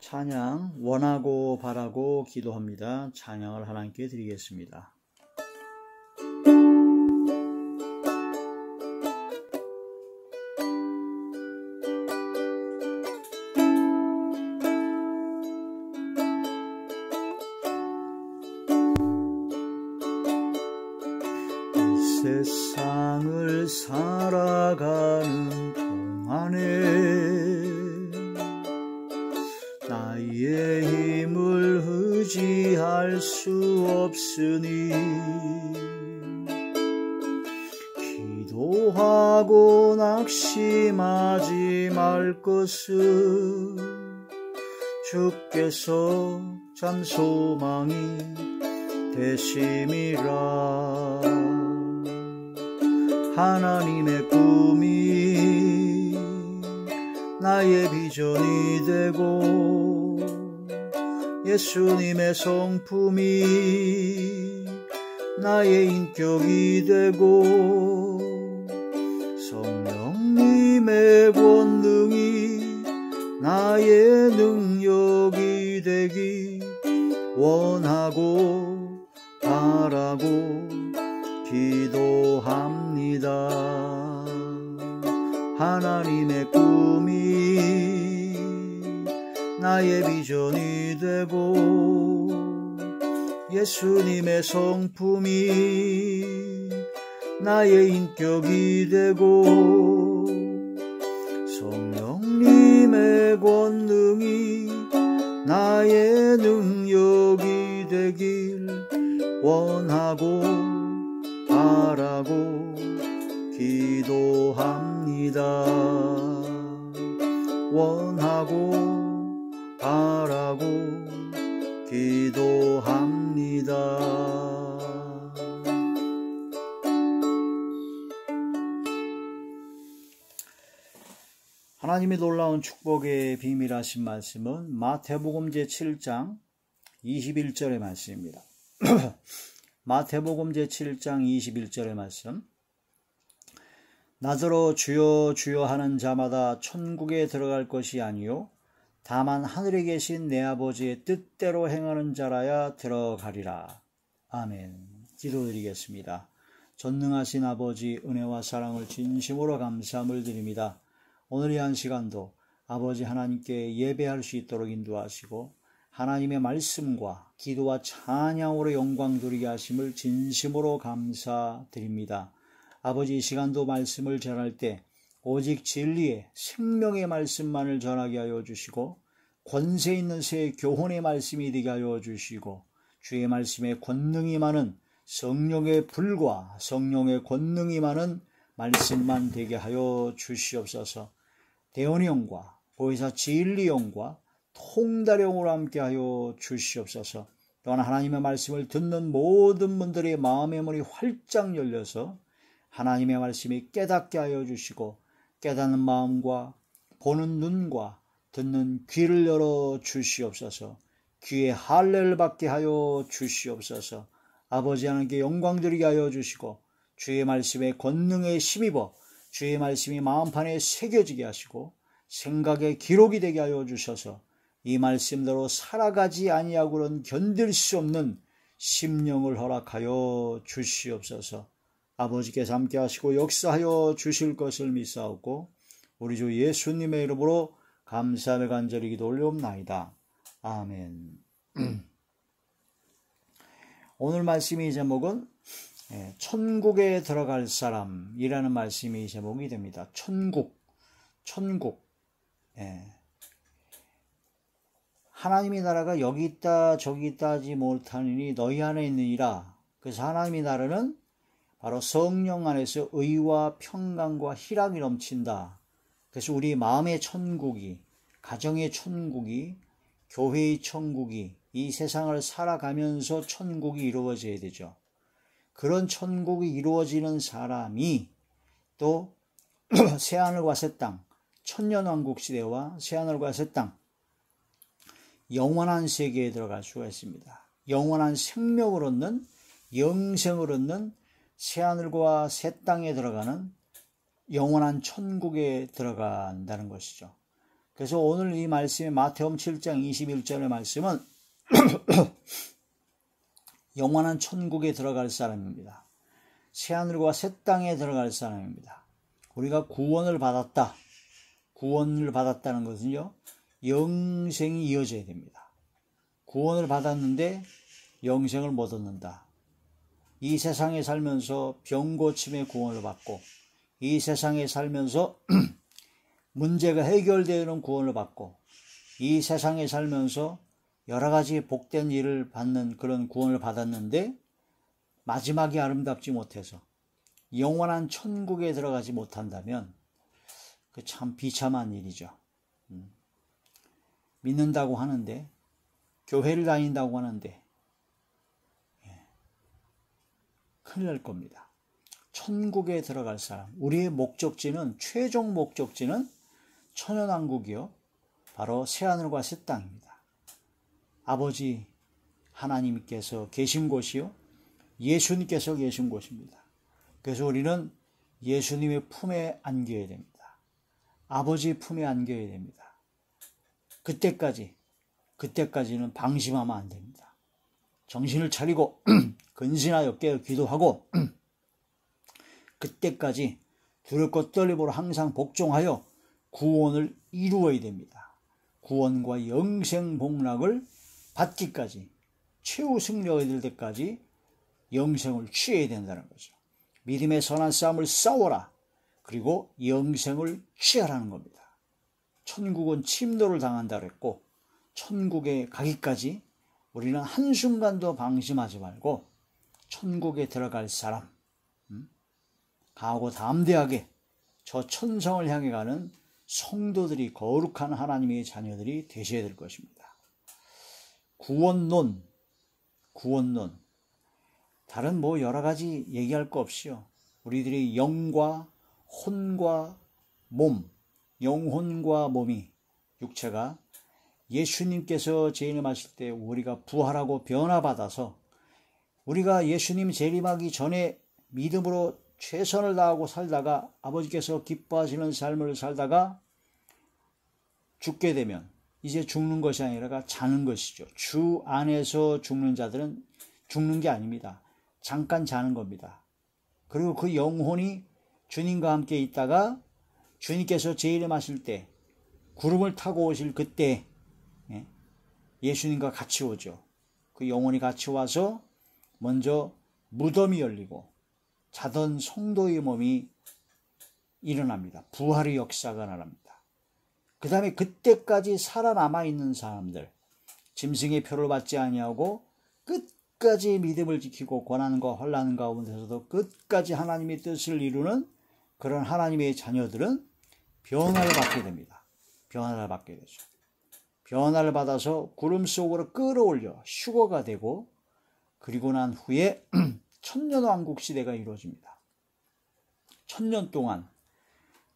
찬양 원하고 바라고 기도합니다. 찬양을 하나님께 드리겠습니다. 이 세상을 살아가는 동안에 나의 힘을 의지할 수 없으니 기도하고 낙심하지 말 것을 주께서 참 소망이 되심이라. 하나님의 꿈이 나의 비전이 되고 예수님의 성품이 나의 인격이 되고 성령님의 권능이 나의 능력이 되기 원하고 바라고 기도합니다. 하나님의 꿈이 나의 비전이 되고 예수님의 성품이 나의 인격이 되고 성령님의 권능이 나의 능력이 되길 원하고 바라고 기도합니다. 원하고 바라고 기도합니다. 하나님의 놀라운 축복의 비밀하신 말씀은 마태복음 제7장 21절의 말씀입니다. 마태복음 제7장 21절의 말씀. 나더러 주여 주여 하는 자마다 천국에 들어갈 것이 아니요 다만 하늘에 계신 내 아버지의 뜻대로 행하는 자라야 들어가리라. 아멘. 기도드리겠습니다. 전능하신 아버지, 은혜와 사랑을 진심으로 감사함을 드립니다. 오늘 이 한 시간도 아버지 하나님께 예배할 수 있도록 인도하시고 하나님의 말씀과 기도와 찬양으로 영광 드리게 하심을 진심으로 감사드립니다. 아버지, 이 시간도 말씀을 전할 때 오직 진리의 생명의 말씀만을 전하게 하여 주시고 권세 있는 새 교훈의 말씀이 되게 하여 주시고 주의 말씀에 권능이 많은 성령의 불과 성령의 권능이 많은 말씀만 되게 하여 주시옵소서. 대언형과 보혜사 진리형과 통달형으로 함께 하여 주시옵소서. 또한 하나님의 말씀을 듣는 모든 분들의 마음의 문이 활짝 열려서 하나님의 말씀이 깨닫게 하여 주시고 깨닫는 마음과 보는 눈과 듣는 귀를 열어 주시옵소서. 귀에 할례를 받게 하여 주시옵소서. 아버지 하나님께 영광 드리게 하여 주시고 주의 말씀에 권능에 힘입어 주의 말씀이 마음판에 새겨지게 하시고 생각의 기록이 되게 하여 주셔서 이 말씀대로 살아가지 아니하고는 견딜 수 없는 심령을 허락하여 주시옵소서. 아버지께서 함께 하시고 역사하여 주실 것을 믿사옵고 우리 주 예수님의 이름으로 감사를 간절히 기도 올려옵나이다. 아멘. 오늘 말씀의 제목은 천국에 들어갈 사람이라는 말씀이 제목이 됩니다. 천국. 하나님의 나라가 여기 있다 저기 있다 하지 못하느니 너희 안에 있느니라. 그래서 하나님의 나라는 바로 성령 안에서 의와 평강과 희락이 넘친다. 그래서 우리 마음의 천국이, 가정의 천국이, 교회의 천국이, 이 세상을 살아가면서 천국이 이루어져야 되죠. 그런 천국이 이루어지는 사람이 또 새하늘과 새 땅, 천년왕국 시대와 새하늘과 새 땅, 영원한 세계에 들어갈 수가 있습니다. 영원한 생명을 얻는, 영생을 얻는 새하늘과 새 땅에 들어가는 영원한 천국에 들어간다는 것이죠. 그래서 오늘 이 말씀의 마태복음 7장 21절의 말씀은 영원한 천국에 들어갈 사람입니다. 새하늘과 새 땅에 들어갈 사람입니다. 우리가 구원을 받았다. 구원을 받았다는 것은요, 영생이 이어져야 됩니다. 구원을 받았는데 영생을 못 얻는다. 이 세상에 살면서 병고침의 구원을 받고, 이 세상에 살면서 문제가 해결되는 구원을 받고, 이 세상에 살면서 여러 가지 복된 일을 받는 그런 구원을 받았는데 마지막이 아름답지 못해서 영원한 천국에 들어가지 못한다면 그 참 비참한 일이죠. 믿는다고 하는데, 교회를 다닌다고 하는데 큰일 날 겁니다. 천국에 들어갈 사람, 우리의 목적지는, 최종 목적지는 천연왕국이요, 바로 새하늘과 새 땅입니다. 아버지 하나님께서 계신 곳이요, 예수님께서 계신 곳입니다. 그래서 우리는 예수님의 품에 안겨야 됩니다. 아버지 품에 안겨야 됩니다. 그때까지는 방심하면 안 됩니다. 정신을 차리고 근신하여 깨어 기도하고 그때까지 두렵고 떨림으로 항상 복종하여 구원을 이루어야 됩니다. 구원과 영생 복락을 받기까지, 최후 승리가 될 때까지 영생을 취해야 된다는 거죠. 믿음의 선한 싸움을 싸워라. 그리고 영생을 취하라는 겁니다. 천국은 침노를 당한다 그랬고, 천국에 가기까지 우리는 한순간도 방심하지 말고 천국에 들어갈 사람, 강하고 담대하게 저 천성을 향해 가는 성도들이, 거룩한 하나님의 자녀들이 되셔야 될 것입니다. 구원론, 다른 여러 가지 얘기할 거 없이요, 우리들의 영과 혼과 몸, 영혼과 몸이, 육체가 예수님께서 재림하실 때 우리가 부활하고 변화받아서 우리가 예수님 재림하기 전에 믿음으로 최선을 다하고 살다가 아버지께서 기뻐하시는 삶을 살다가 죽게 되면 이제 죽는 것이 아니라 자는 것이죠. 주 안에서 죽는 자들은 죽는 게 아닙니다. 잠깐 자는 겁니다. 그리고 그 영혼이 주님과 함께 있다가 주님께서 재림하실 때, 구름을 타고 오실 그때 예수님과 같이 오죠. 그 영혼이 같이 와서 먼저 무덤이 열리고 자던 성도의 몸이 일어납니다. 부활의 역사가 일어납니다. 그 다음에 그때까지 살아남아 있는 사람들, 짐승의 표를 받지 아니하고 끝까지 믿음을 지키고 고난과 환난 가운데서도 끝까지 하나님의 뜻을 이루는 그런 하나님의 자녀들은 변화를 받게 됩니다. 변화를 받게 되죠. 변화를 받아서 구름 속으로 끌어올려 휴거가 되고, 그리고 난 후에 천년왕국 시대가 이루어집니다. 천년 동안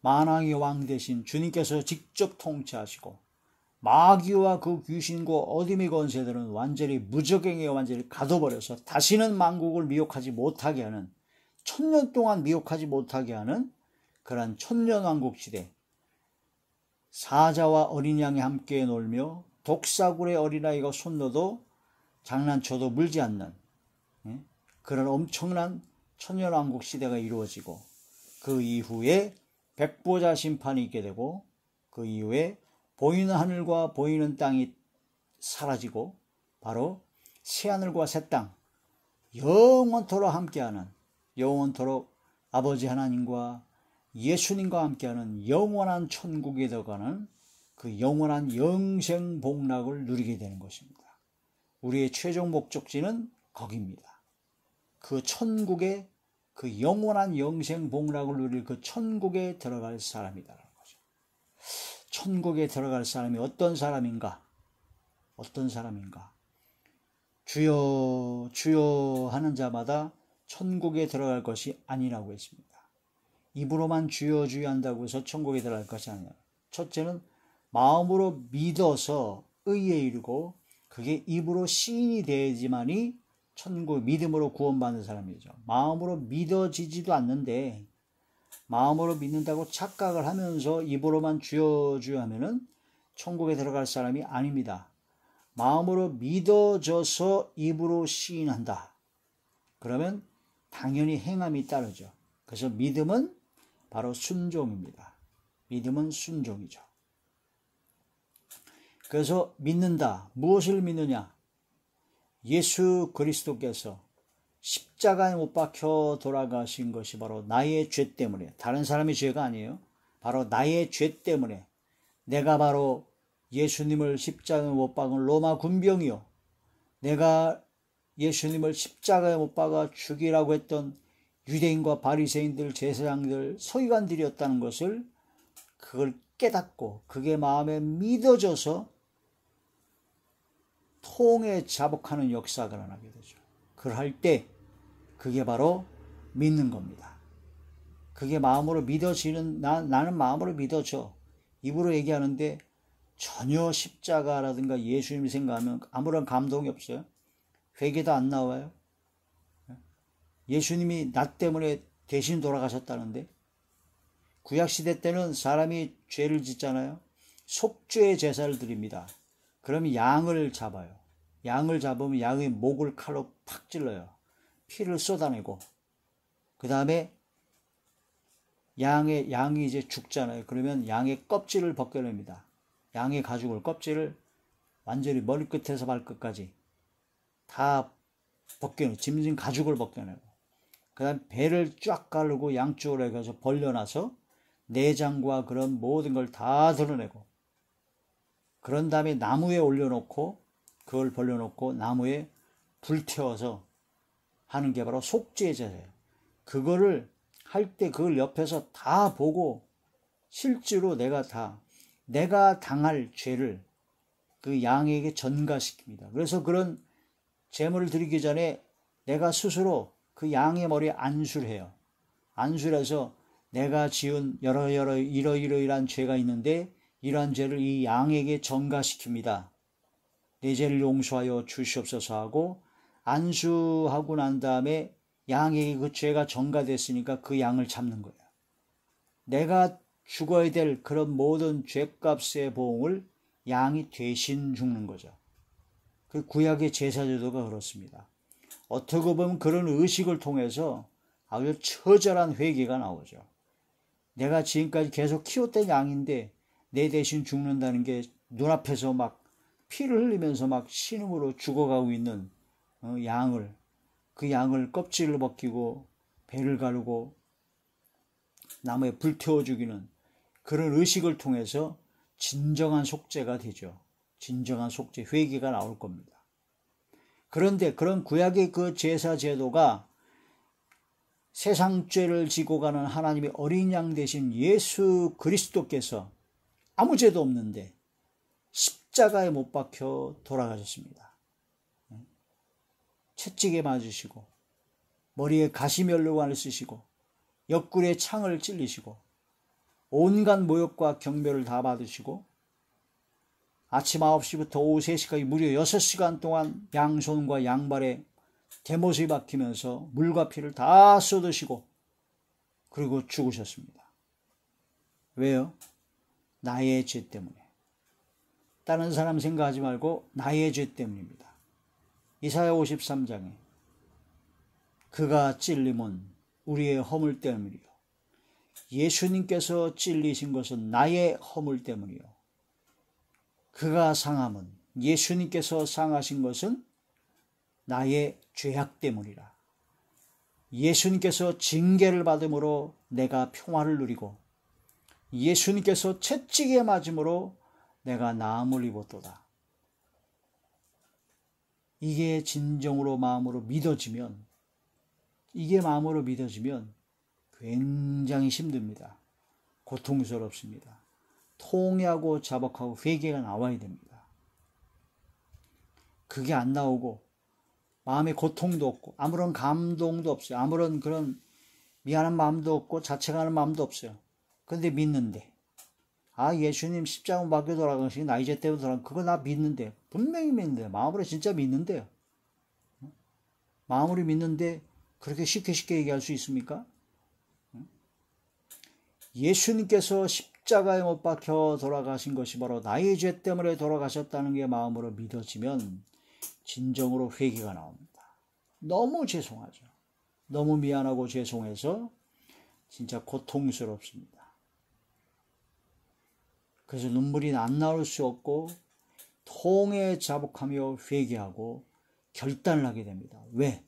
만왕의 왕 대신 주님께서 직접 통치하시고, 마귀와 그 귀신과 어둠의 권세들은 완전히 무적행에 완전히 가둬버려서 다시는 만국을 미혹하지 못하게 하는, 천년 동안 미혹하지 못하게 하는 그러한 천년왕국 시대, 사자와 어린 양이 함께 놀며 독사굴의 어린아이가 손 넣어도 장난쳐도 물지 않는 그런 엄청난 천년왕국 시대가 이루어지고, 그 이후에 백보자 심판이 있게 되고, 그 이후에 보이는 하늘과 보이는 땅이 사라지고 바로 새하늘과 새 땅, 영원토록 함께하는, 영원토록 아버지 하나님과 예수님과 함께하는 영원한 천국에 들어가는 그 영원한 영생 복락을 누리게 되는 것입니다. 우리의 최종 목적지는 거기입니다. 그 천국에, 그 영원한 영생 복락을 누릴 그 천국에 들어갈 사람이다라는 거죠. 천국에 들어갈 사람이 어떤 사람인가? 어떤 사람인가? 주여 주여 하는 자마다 천국에 들어갈 것이 아니라고 했습니다. 입으로만 주여 주여 한다고 해서 천국에 들어갈 것이 아니라, 첫째는 마음으로 믿어서 의에 이르고 그게 입으로 시인이 되어야지만이 천국, 믿음으로 구원받는 사람이죠. 마음으로 믿어지지도 않는데, 마음으로 믿는다고 착각을 하면서 입으로만 주여 주여 하면은 천국에 들어갈 사람이 아닙니다. 마음으로 믿어져서 입으로 시인한다. 그러면 당연히 행함이 따르죠. 그래서 믿음은 바로 순종입니다. 믿음은 순종이죠. 그래서 믿는다. 무엇을 믿느냐? 예수 그리스도께서 십자가에 못 박혀 돌아가신 것이 바로 나의 죄 때문에, 다른 사람의 죄가 아니에요. 바로 나의 죄 때문에 내가 바로 예수님을 십자가에 못 박은 로마 군병이요, 내가 예수님을 십자가에 못 박아 죽이라고 했던 유대인과 바리새인들, 제사장들, 서기관들이었다는 것을 그걸 깨닫고 그게 마음에 믿어져서 통에 자복하는 역사가 일어나게 되죠. 그럴 때 그게 바로 믿는 겁니다. 그게 마음으로 믿어지는, 나는 마음으로 믿어져. 입으로 얘기하는데 전혀 십자가라든가 예수님 생각하면 아무런 감동이 없어요. 회개도 안 나와요. 예수님이 나 때문에 대신 돌아가셨다는데, 구약시대 때는 사람이 죄를 짓잖아요. 속죄 제사를 드립니다. 그러면 양을 잡아요. 양을 잡으면 양의 목을 칼로 팍 찔러요. 피를 쏟아내고, 그 다음에 양이 이제 죽잖아요. 그러면 양의 껍질을 벗겨냅니다. 양의 가죽을, 껍질을 완전히 머리끝에서 발끝까지 다 벗겨내고, 짐진 가죽을 벗겨내고, 그 다음에 배를 쫙 가르고 양쪽으로 해서 벌려놔서 내장과 그런 모든 걸 다 드러내고, 그런 다음에 나무에 올려놓고, 그걸 벌려놓고 나무에 불태워서 하는 게 바로 속죄 제사예요. 그거를 할 때 그걸 옆에서 다 보고 실제로 내가 당할 죄를 그 양에게 전가시킵니다. 그래서 그런 제물을 드리기 전에 내가 스스로 그 양의 머리에 안수를 해요. 안수를 해서 내가 지은 이러이러한 죄가 있는데 이러한 죄를 이 양에게 전가시킵니다. 내 죄를 용서하여 주시옵소서 하고, 안수하고 난 다음에 양에게 그 죄가 전가됐으니까 그 양을 잡는 거예요. 내가 죽어야 될 그런 모든 죄값의 보응을 양이 대신 죽는 거죠. 그 구약의 제사제도가 그렇습니다. 어떻게 보면 그런 의식을 통해서 아주 처절한 회개가 나오죠. 내가 지금까지 계속 키웠던 양인데 내 대신 죽는다는 게 눈앞에서 막 피를 흘리면서 막 신음으로 죽어가고 있는 그 양을 껍질을 벗기고 배를 가르고 나무에 불태워 죽이는 그런 의식을 통해서 진정한 속죄가 되죠. 진정한 속죄, 회개가 나올 겁니다. 그런데 그런 구약의 그 제사 제도가 세상 죄를 지고 가는 하나님의 어린 양 되신 예수 그리스도께서 아무 죄도 없는데 십자가에 못 박혀 돌아가셨습니다. 채찍에 맞으시고 머리에 가시면류관을 쓰시고 옆구리에 창을 찔리시고 온갖 모욕과 경멸을 다 받으시고 아침 9시부터 오후 3시까지 무려 6시간 동안 양손과 양발에 대못이 박히면서 물과 피를 다 쏟으시고 그리고 죽으셨습니다. 왜요? 나의 죄 때문에. 다른 사람 생각하지 말고 나의 죄 때문입니다. 이사야 53장에 그가 찔림은 우리의 허물 때문이요, 예수님께서 찔리신 것은 나의 허물 때문이요, 그가 상함은, 예수님께서 상하신 것은 나의 죄악 때문이라. 예수님께서 징계를 받음으로 내가 평화를 누리고 예수님께서 채찍에 맞음으로 내가 나음을 입었도다. 이게 진정으로 마음으로 믿어지면, 이게 마음으로 믿어지면 굉장히 힘듭니다. 고통스럽습니다. 통회하고 자복하고 회개가 나와야 됩니다. 그게 안 나오고 마음에 고통도 없고 아무런 감동도 없어요. 아무런 그런 미안한 마음도 없고 자책하는 마음도 없어요. 그런데 믿는데, 예수님 십자가 박혀 돌아가시기 나 이제 때문에 돌아가, 그거 나 믿는데, 분명히 믿는데, 마음으로 진짜 믿는데요. 마음으로 믿는데 그렇게 쉽게 얘기할 수 있습니까? 예수님께서 십자가에 못 박혀 돌아가신 것이 바로 나의 죄 때문에 돌아가셨다는 게 마음으로 믿어지면 진정으로 회개가 나옵니다. 너무 죄송하죠. 너무 미안하고 죄송해서 진짜 고통스럽습니다. 그래서 눈물이 안 나올 수 없고 통에 자복하며 회개하고 결단을 하게 됩니다. 왜?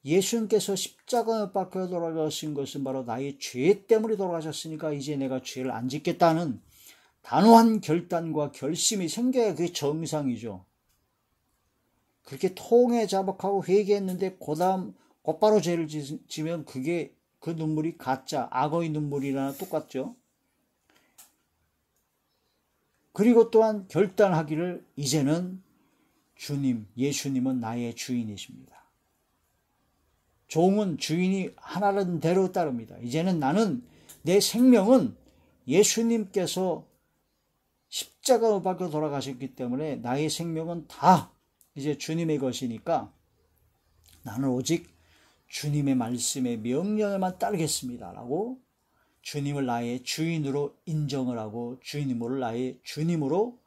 예수님께서 십자가에 박혀 돌아가신 것은 바로 나의 죄 때문에 돌아가셨으니까 이제 내가 죄를 안 짓겠다는 단호한 결단과 결심이 생겨야 그게 정상이죠. 그렇게 통에 자복하고 회개했는데 그다음 곧바로 죄를 지면 그게 그 눈물이 가짜 악어의 눈물이랑 똑같죠. 그리고 또한 결단하기를 이제는 주님, 예수님은 나의 주인이십니다. 종은 주인이 하라는 대로 따릅니다. 이제는 나는 내 생명은 예수님께서 십자가에 박혀 돌아가셨기 때문에 나의 생명은 다 이제 주님의 것이니까 나는 오직 주님의 말씀에 명령에만 따르겠습니다. 라고 주님을 나의 주인으로 인정을 하고 주님을 나의 주님으로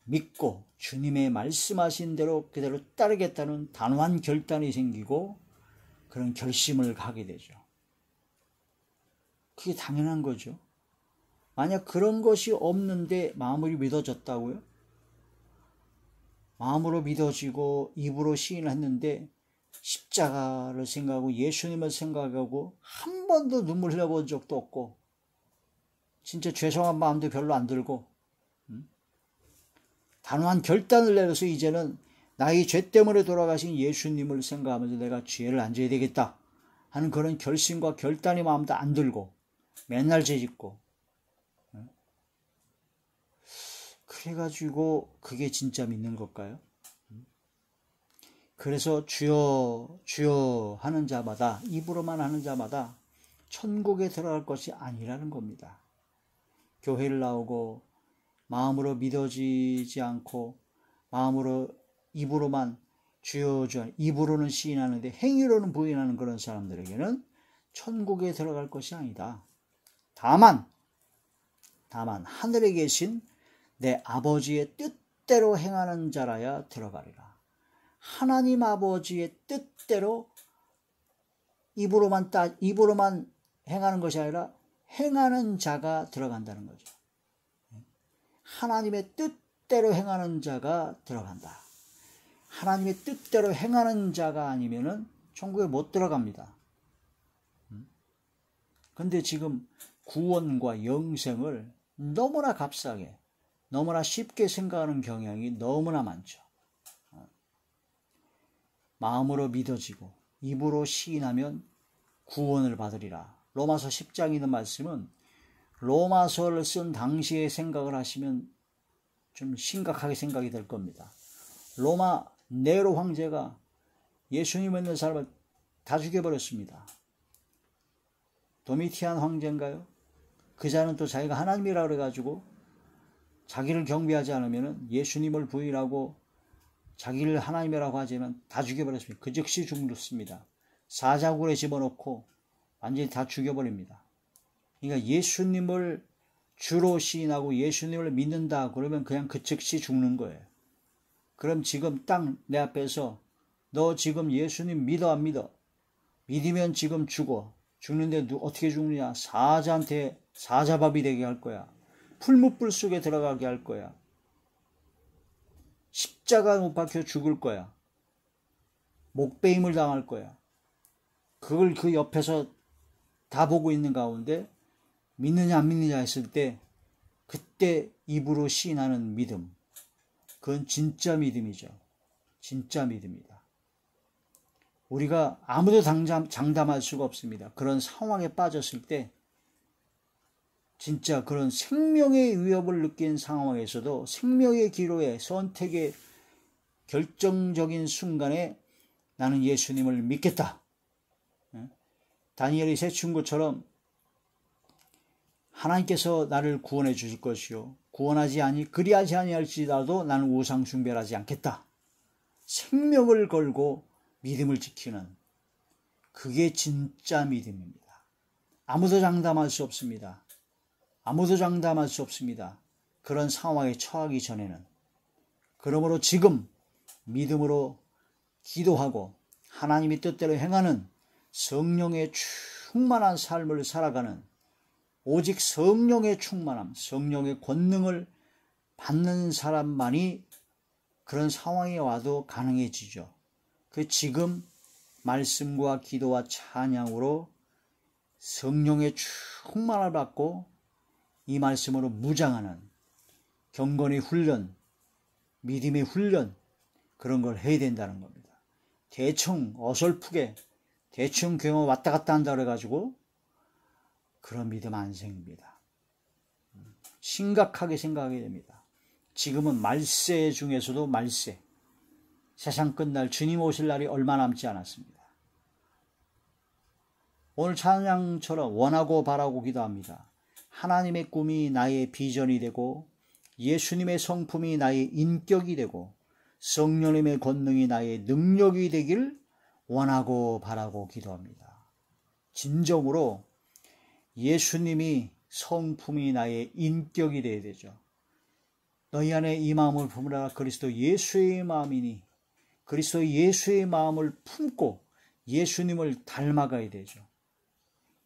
믿고 주님의 말씀하신 대로 그대로 따르겠다는 단호한 결단이 생기고 그런 결심을 하게 되죠. 그게 당연한 거죠. 만약 그런 것이 없는데 마음으로 믿어졌다고요? 마음으로 믿어지고 입으로 시인을 했는데 십자가를 생각하고 예수님을 생각하고 한 번도 눈물 흘려본 적도 없고 진짜 죄송한 마음도 별로 안 들고 단호한 결단을 내려서 이제는 나의 죄 때문에 돌아가신 예수님을 생각하면서 내가 죄를 안 져야 되겠다 하는 그런 결심과 결단의 마음도 안 들고 맨날 죄 짓고 그래가지고 그게 진짜 믿는 걸까요? 그래서 주여 주여 하는 자마다 입으로만 하는 자마다 천국에 들어갈 것이 아니라는 겁니다. 교회를 나오고 마음으로 믿어지지 않고 마음으로 입으로만 주여 주여 입으로는 시인하는데 행위로는 부인하는 그런 사람들에게는 천국에 들어갈 것이 아니다. 다만 하늘에 계신 내 아버지의 뜻대로 행하는 자라야 들어가리라. 하나님 아버지의 뜻대로 입으로만 행하는 것이 아니라 행하는 자가 들어간다는 거죠. 하나님의 뜻대로 행하는 자가 들어간다. 하나님의 뜻대로 행하는 자가 아니면은 천국에 못 들어갑니다. 근데 지금 구원과 영생을 너무나 값싸게, 너무나 쉽게 생각하는 경향이 너무나 많죠. 마음으로 믿어지고 입으로 시인하면 구원을 받으리라. 로마서 10장에 있는 말씀은 로마서를 쓴 당시의 생각을 하시면 좀 심각하게 생각이 될 겁니다. 로마 네로 황제가 예수님 믿는 사람을 다 죽여버렸습니다. 도미티안 황제인가요? 그 자는 또 자기가 하나님이라 그래가지고 자기를 경배하지 않으면 예수님을 부인하고 자기를 하나님이라고 하지만 다 죽여버렸습니다. 그 즉시 죽습니다. 사자굴에 집어넣고 완전히 다 죽여버립니다. 그러니까 예수님을 주로 시인하고 예수님을 믿는다 그러면 그냥 그 즉시 죽는 거예요. 그럼 지금 딱 내 앞에서 너 지금 예수님 믿어 안 믿어? 믿으면 지금 죽어. 죽는데 어떻게 죽느냐? 사자한테 사자밥이 되게 할 거야. 풀무불 속에 들어가게 할 거야. 십자가 못 박혀 죽을 거야. 목베임을 당할 거야. 그걸 그 옆에서 다 보고 있는 가운데 믿느냐 안 믿느냐 했을 때 그때 입으로 시인하는 믿음, 그건 진짜 믿음이죠. 진짜 믿음이다. 우리가 아무도 장담할 수가 없습니다. 그런 상황에 빠졌을 때 진짜 그런 생명의 위협을 느낀 상황에서도 생명의 기로에 선택의 결정적인 순간에 나는 예수님을 믿겠다. 다니엘이 새춘 것처럼 하나님께서 나를 구원해 주실 것이요 그리하지 아니할지라도 나는 우상 숭배를 하지 않겠다. 생명을 걸고 믿음을 지키는 그게 진짜 믿음입니다. 아무도 장담할 수 없습니다. 아무도 장담할 수 없습니다. 그런 상황에 처하기 전에는. 그러므로 지금 믿음으로 기도하고 하나님의 뜻대로 행하는 성령의 충만한 삶을 살아가는, 오직 성령의 충만함, 성령의 권능을 받는 사람만이 그런 상황에 와도 가능해지죠. 그 지금 말씀과 기도와 찬양으로 성령의 충만함을 받고 이 말씀으로 무장하는 경건의 훈련, 믿음의 훈련, 그런 걸 해야 된다는 겁니다. 대충 어설프게 대충 교회 왔다 갔다 한다 그래가지고 그런 믿음 안 생깁니다. 심각하게 생각하게 됩니다. 지금은 말세 중에서도 말세, 세상 끝날 주님 오실 날이 얼마 남지 않았습니다. 오늘 찬양처럼 원하고 바라고 기도합니다. 하나님의 꿈이 나의 비전이 되고 예수님의 성품이 나의 인격이 되고 성령님의 권능이 나의 능력이 되길 원하고 바라고 기도합니다. 진정으로 예수님이 성품이 나의 인격이 되어야 되죠. 너희 안에 이 마음을 품으라. 그리스도 예수의 마음이니, 그리스도 예수의 마음을 품고 예수님을 닮아가야 되죠.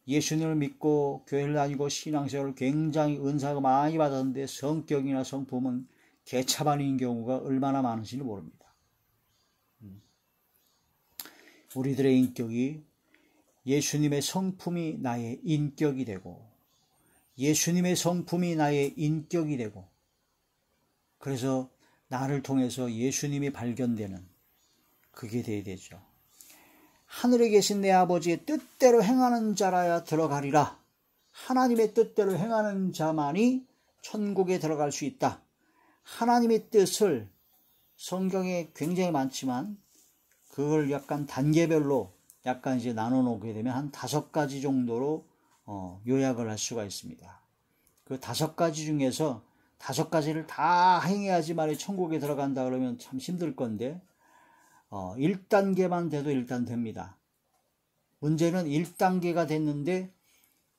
예수님을 믿고 교회를 다니고 신앙생활을 굉장히 은사가 많이 받았는데 성격이나 성품은 개차반인 경우가 얼마나 많은지는 모릅니다. 우리들의 인격이 예수님의 성품이 나의 인격이 되고 예수님의 성품이 나의 인격이 되고, 그래서 나를 통해서 예수님이 발견되는, 그게 돼야 되죠. 하늘에 계신 내 아버지의 뜻대로 행하는 자라야 들어가리라. 하나님의 뜻대로 행하는 자만이 천국에 들어갈 수 있다. 하나님의 뜻을 성경에 굉장히 많지만 그걸 약간 단계별로 약간 이제 나눠 놓게 되면 한 5가지 정도로 요약을 할 수가 있습니다. 그 5가지 중에서 5가지를 다 행해야지만 천국에 들어간다 그러면 참 힘들 건데 1단계만 돼도 일단 됩니다. 문제는 1단계가 됐는데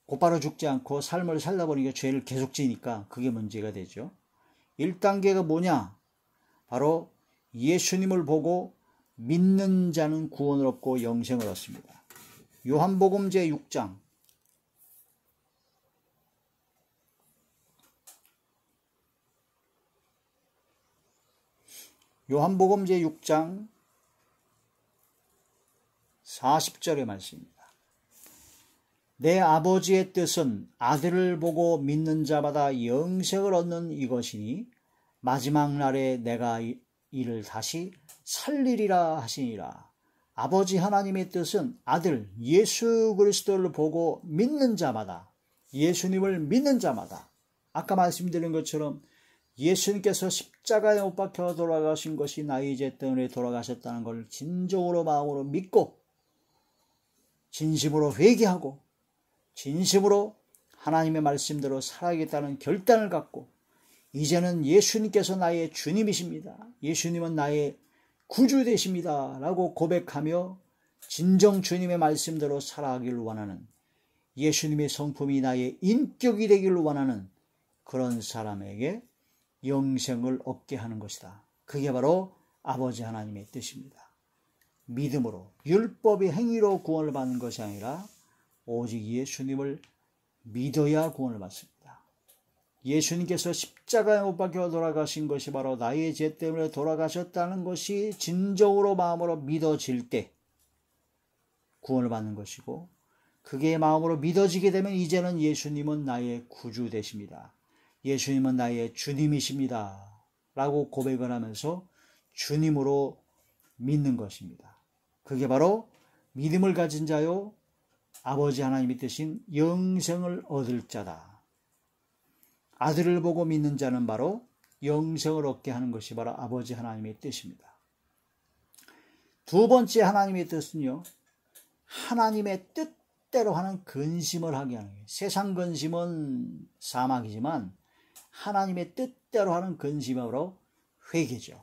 곧바로 죽지 않고 삶을 살다 보니까 죄를 계속 지니까 그게 문제가 되죠. 1단계가 뭐냐? 바로 예수님을 보고 믿는 자는 구원을 얻고 영생을 얻습니다. 요한복음 제6장 요한복음 제6장 40절의 말씀입니다. 내 아버지의 뜻은 아들을 보고 믿는 자마다 영생을 얻는 이것이니 마지막 날에 내가 이를 다시 살리리라 하시니라. 아버지 하나님의 뜻은 아들 예수 그리스도를 보고 믿는 자마다, 예수님을 믿는 자마다, 아까 말씀드린 것처럼 예수님께서 십자가에 못 박혀 돌아가신 것이 나의 죄 때문에 돌아가셨다는 걸 진정으로 마음으로 믿고 진심으로 회개하고 진심으로 하나님의 말씀대로 살아야겠다는 결단을 갖고 이제는 예수님께서 나의 주님이십니다. 예수님은 나의 구주 되십니다. 라고 고백하며 진정 주님의 말씀대로 살아가기를 원하는, 예수님의 성품이 나의 인격이 되기를 원하는 그런 사람에게 영생을 얻게 하는 것이다. 그게 바로 아버지 하나님의 뜻입니다. 믿음으로, 율법의 행위로 구원을 받는 것이 아니라 오직 예수님을 믿어야 구원을 받습니다. 예수님께서 십자가에 못 박혀 돌아가신 것이 바로 나의 죄 때문에 돌아가셨다는 것이 진정으로 마음으로 믿어질 때 구원을 받는 것이고, 그게 마음으로 믿어지게 되면 이제는 예수님은 나의 구주 되십니다. 예수님은 나의 주님이십니다. 라고 고백을 하면서 주님으로 믿는 것입니다. 그게 바로 믿음을 가진 자요 아버지 하나님의 뜻인 영생을 얻을 자다. 아들을 보고 믿는 자는 바로 영생을 얻게 하는 것이 바로 아버지 하나님의 뜻입니다. 두 번째 하나님의 뜻은요, 하나님의 뜻대로 하는 근심을 하게 하는 거예요. 세상 근심은 사막이지만 하나님의 뜻대로 하는 근심은 바로 회개죠.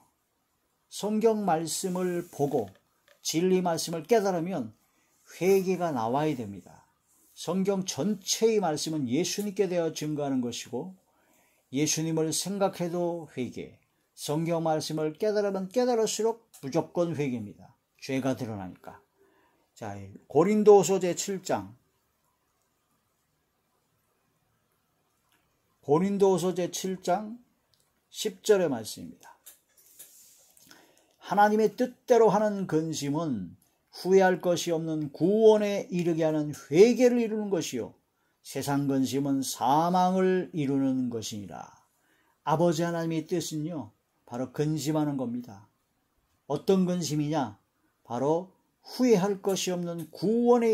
성경 말씀을 보고 진리 말씀을 깨달으면 회개가 나와야 됩니다. 성경 전체의 말씀은 예수님께 대하여 증거하는 것이고 예수님을 생각해도 회개, 성경 말씀을 깨달으면 깨달을수록 무조건 회개입니다. 죄가 드러나니까. 자, 고린도후서 제7장 고린도후서 제7장 10절의 말씀입니다. 하나님의 뜻대로 하는 근심은 후회할 것이 없는 구원에 이르게 하는 회개를 이루는 것이요 세상 근심은 사망을 이루는 것이니라. 아버지 하나님의 뜻은요 바로 근심하는 겁니다. 어떤 근심이냐? 바로 후회할 것이 없는 구원에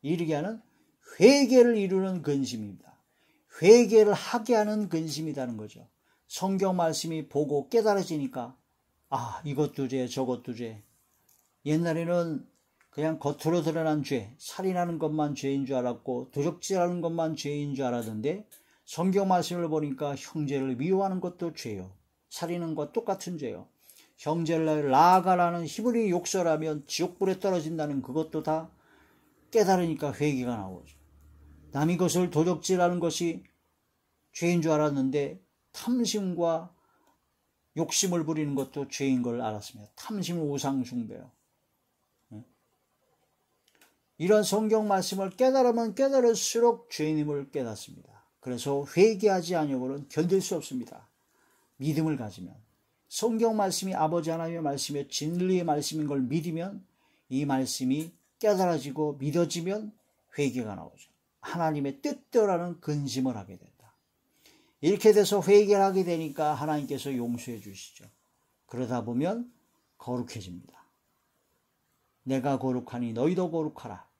이르게 하는 회개를 이루는 근심입니다. 회개를 하게 하는 근심이라는 거죠. 성경 말씀이 보고 깨달아지니까 이것도 죄 저것도 죄. 옛날에는 그냥 겉으로 드러난 죄, 살인하는 것만 죄인 줄 알았고 도적질하는 것만 죄인 줄 알았는데 성경 말씀을 보니까 형제를 미워하는 것도 죄요. 살인하는 것 똑같은 죄요. 형제를 나아가라는 히브리 욕설하면 지옥불에 떨어진다는 그것도 다 깨달으니까 회개가 나오죠. 남의 것을 도적질하는 것이 죄인 줄 알았는데 탐심과 욕심을 부리는 것도 죄인 걸 알았습니다. 탐심은 우상 숭배요. 이런 성경 말씀을 깨달으면 깨달을수록 죄인임을 깨닫습니다. 그래서 회개하지 아니고는 견딜 수 없습니다. 믿음을 가지면 성경 말씀이 아버지 하나님의 말씀이 진리의 말씀인 걸 믿으면 이 말씀이 깨달아지고 믿어지면 회개가 나오죠. 하나님의 뜻대로라는 근심을 하게 된다. 이렇게 돼서 회개를 하게 되니까 하나님께서 용서해 주시죠. 그러다 보면 거룩해집니다. 내가 거룩하니 너희도 거룩하라.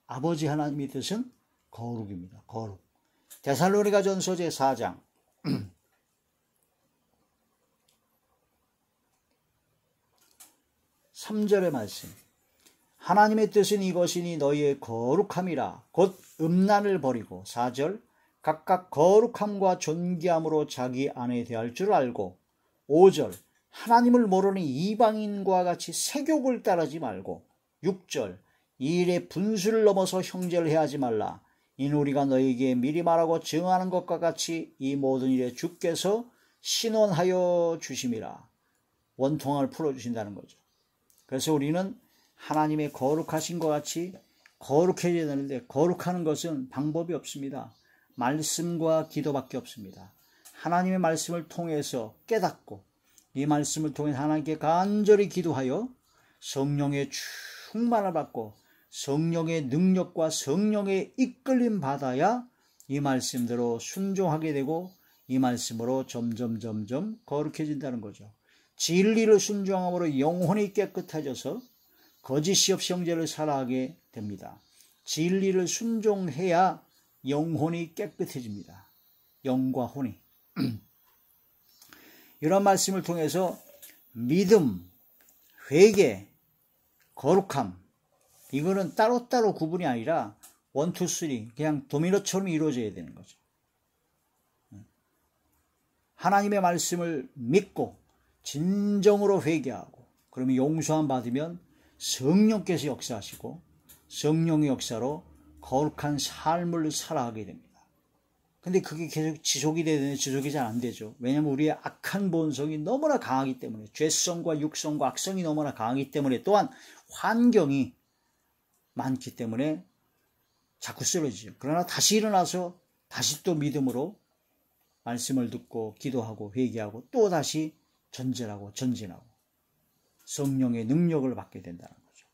아버지 하나님의 뜻은 거룩입니다. 거룩. 데살로니가전서 제4장 3절의 말씀. 하나님의 뜻은 이것이니 너희의 거룩함이라. 곧 음란을 버리고 4절 각각 거룩함과 존귀함으로 자기 안에 대할 줄 알고 5절 하나님을 모르는 이방인과 같이 세욕을 따르지 말고 6절 이 일에 분수를 넘어서 형제를 해하지 말라. 이는 우리가 너희에게 미리 말하고 증언하는 것과 같이 이 모든 일에 주께서 신원하여 주심이라. 원통함을 풀어주신다는 거죠. 그래서 우리는 하나님의 거룩하신 것 같이 거룩해져야 되는데 거룩하는 것은 방법이 없습니다. 말씀과 기도밖에 없습니다. 하나님의 말씀을 통해서 깨닫고 이 말씀을 통해 하나님께 간절히 기도하여 성령의 충만을 받고 성령의 능력과 성령의 이끌림 받아야 이 말씀대로 순종하게 되고 이 말씀으로 점점 거룩해진다는 거죠. 진리를 순종함으로 영혼이 깨끗해져서 거짓이 없이 형제를 사랑하게 됩니다. 진리를 순종해야 영혼이 깨끗해집니다. 영과 혼이. 이런 말씀을 통해서 믿음, 회개, 거룩함 이거는 따로따로 구분이 아니라 1, 2, 3 그냥 도미노처럼 이루어져야 되는 거죠. 하나님의 말씀을 믿고 진정으로 회개하고 그러면 용서함 받으면 성령께서 역사하시고 성령의 역사로 거룩한 삶을 살아가게 됩니다. 근데 그게 계속 지속이 되는데 지속이 잘 안 되죠. 왜냐하면 우리의 악한 본성이 너무나 강하기 때문에 죄성과 육성과 악성이 너무나 강하기 때문에 또한 환경이 많기 때문에 자꾸 쓰러지죠. 그러나 다시 일어나서 다시 또 믿음으로 말씀을 듣고 기도하고 회개하고 또 다시 전진하고 성령의 능력을 받게 된다는 거죠.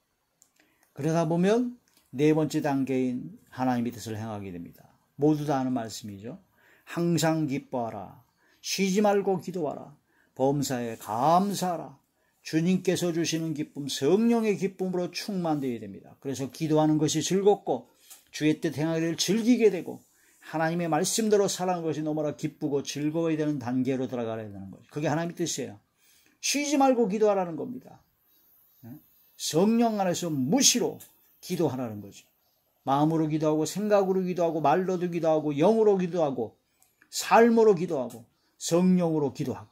그러다 보면 네 번째 단계인 하나님의 뜻을 행하게 됩니다. 모두 다 아는 말씀이죠. 항상 기뻐하라. 쉬지 말고 기도하라. 범사에 감사하라. 주님께서 주시는 기쁨, 성령의 기쁨으로 충만되어야 됩니다. 그래서 기도하는 것이 즐겁고 주의 뜻 행하기를 즐기게 되고 하나님의 말씀대로 살아가는 것이 너무나 기쁘고 즐거워야 되는 단계로 들어가야 되는 거죠. 그게 하나님의 뜻이에요. 쉬지 말고 기도하라는 겁니다. 성령 안에서 무시로 기도하라는 거죠. 마음으로 기도하고 생각으로 기도하고 말로도 기도하고 영으로 기도하고 삶으로 기도하고 성령으로 기도하고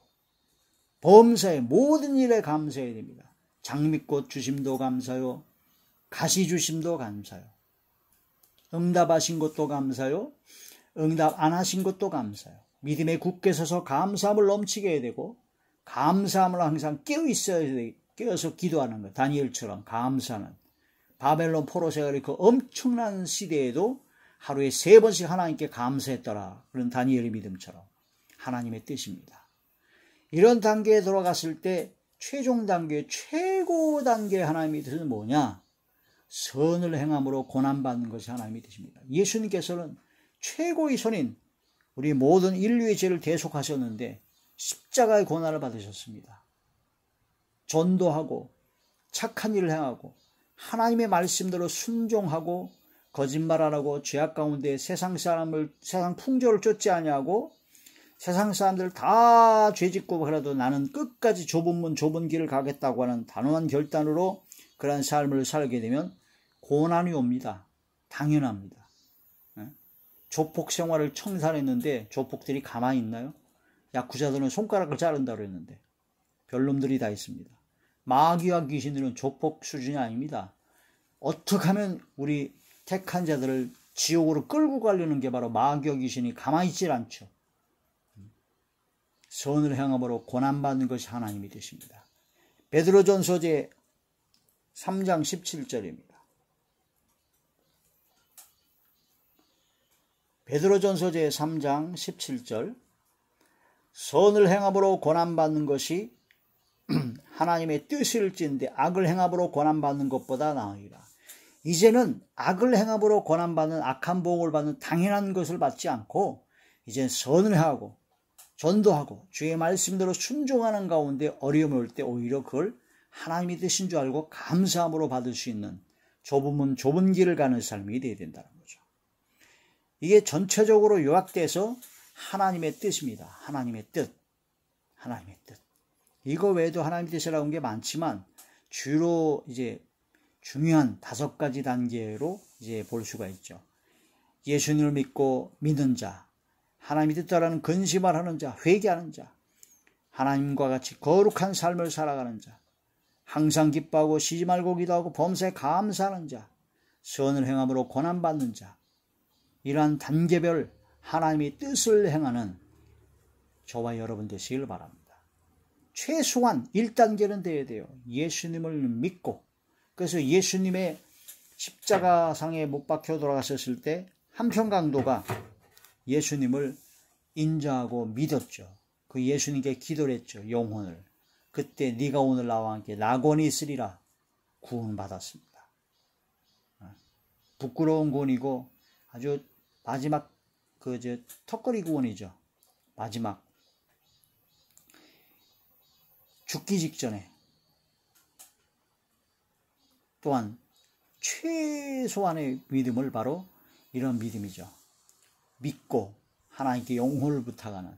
범사의 모든 일에 감사해야 됩니다. 장미꽃 주심도 감사요. 가시 주심도 감사요. 응답하신 것도 감사요. 응답 안 하신 것도 감사요. 믿음에 굳게 서서 감사함을 넘치게 해야 되고 감사함을 항상 깨어서 기도하는 것. 다니엘처럼 감사는 바벨론 포로 생활의 그 엄청난 시대에도 하루에 3번씩 하나님께 감사했더라. 그런 다니엘의 믿음처럼 하나님의 뜻입니다. 이런 단계에 들어갔을 때 최종 단계, 최고 단계 하나님의 뜻은 뭐냐? 선을 행함으로 고난받는 것이 하나님의 뜻입니다. 예수님께서는 최고의 선인 우리 모든 인류의 죄를 대속하셨는데 십자가의 고난을 받으셨습니다. 전도하고 착한 일을 행하고 하나님의 말씀대로 순종하고 거짓말 안 하고 죄악 가운데 세상 풍조를 쫓지 아니하고 세상 사람들 다 죄짓고 그래도 나는 끝까지 좁은 문 좁은 길을 가겠다고 하는 단호한 결단으로 그러한 삶을 살게 되면 고난이 옵니다. 당연합니다. 조폭 생활을 청산했는데 조폭들이 가만히 있나요? 야쿠자들은 손가락을 자른다고 했는데 별놈들이 다 있습니다. 마귀와 귀신들은 조폭 수준이 아닙니다. 어떻게 하면 우리 택한 자들을 지옥으로 끌고 가려는 게 바로 마귀와 귀신이 가만히 있질 않죠. 선을 행함으로 고난받는 것이 하나님의 뜻입니다. 베드로전서 3장 17절입니다. 베드로전서 3장 17절 선을 행함으로 고난받는 것이 하나님의 뜻일진데 악을 행함으로 고난받는 것보다 나으리라. 이제는 악을 행함으로 고난받는 악한 보응을 받는 당연한 것을 받지 않고 이제는 선을 행하고 전도하고 주의 말씀대로 순종하는 가운데 어려움이 올 때 오히려 그걸 하나님의 뜻인 줄 알고 감사함으로 받을 수 있는 좁은 문 좁은 길을 가는 삶이 되어야 된다는 거죠. 이게 전체적으로 요약돼서 하나님의 뜻입니다. 하나님의 뜻. 하나님의 뜻. 이거 외에도 하나님의 뜻이라고 하는 게 많지만 주로 이제 중요한 5가지 단계로 이제 볼 수가 있죠. 예수님을 믿고 믿는 자, 하나님의 뜻따라는 근심을 하는 자, 회개하는 자, 하나님과 같이 거룩한 삶을 살아가는 자, 항상 기뻐하고 쉬지 말고 기도하고 범사에 감사하는 자, 선을 행함으로 고난받는 자, 이러한 단계별 하나님의 뜻을 행하는 저와 여러분 되시길 바랍니다. 최소한 1단계는 돼야 돼요. 예수님을 믿고, 그래서 예수님의 십자가상에 못 박혀 돌아가셨을 때 한편 강도가 예수님을 인정하고 믿었죠. 그 예수님께 기도를 했죠. 영혼을. 그때 네가 오늘 나와 함께 낙원이 있으리라 구원받았습니다. 부끄러운 구원이고 아주 마지막 턱걸이 구원이죠. 마지막 죽기 직전에 또한 최소한의 믿음을 바로 이런 믿음이죠. 믿고 하나님께 영혼을 부탁하는